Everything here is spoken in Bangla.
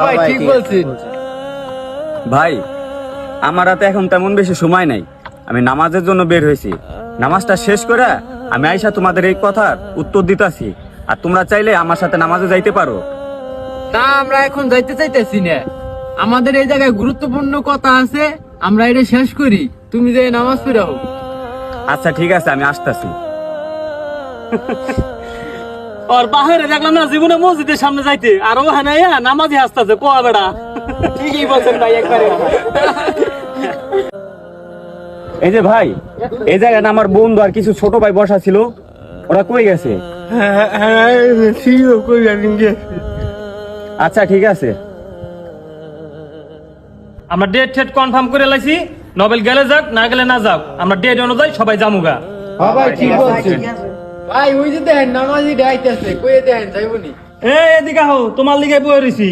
ভাই ঠিক বলছেন ভাই, আমার হাতে এখন তেমন বেশি সময় নাই। আমি নামাজের জন্য বের হয়েছি। নামাজটা শেষ করে আমি আইসা তোমাদের এই কথার উত্তর দিতাছি। আর তোমরা চাইলে আমার সাথে নামাজে যাইতে পারো। না, আমরা এখন যাইতে চাইতেছি না। আমাদের এই জায়গায় গুরুত্বপূর্ণ কথা আছে, আমরা এটা শেষ করি, তুমি যে নামাজ পড়াও। আচ্ছা ঠিক আছে, আমি আসতেছি। আর বাহিরে দেখলাম না জীবনে মসজিদের সামনে যাইতে, আর ওখানে নামাজি হাসতেছে কোয়া বেড়া। ঠিকই বলছেন ভাই একবারে। এই যে ভাই, এই জায়গাটা আমার বন্ধু আর কিছু ছোট ভাই বসা ছিল, ওরা কই গেছে? আচ্ছা ঠিক আছে। আমরা ডেট ঠেট কনফার্ম করে লাইছি, নবেল গেলে যাক না গেলে না যাক, আমরা ডেট অনুযায়ী সবাই জামুগা। ভাই ঠিক বলছেন ভাই, ওই যে দেখেন নামাজি ডাইতেছে, কই দেখেন যাইবনি। এদিকে হো, তোমার লিগে বই রইছি।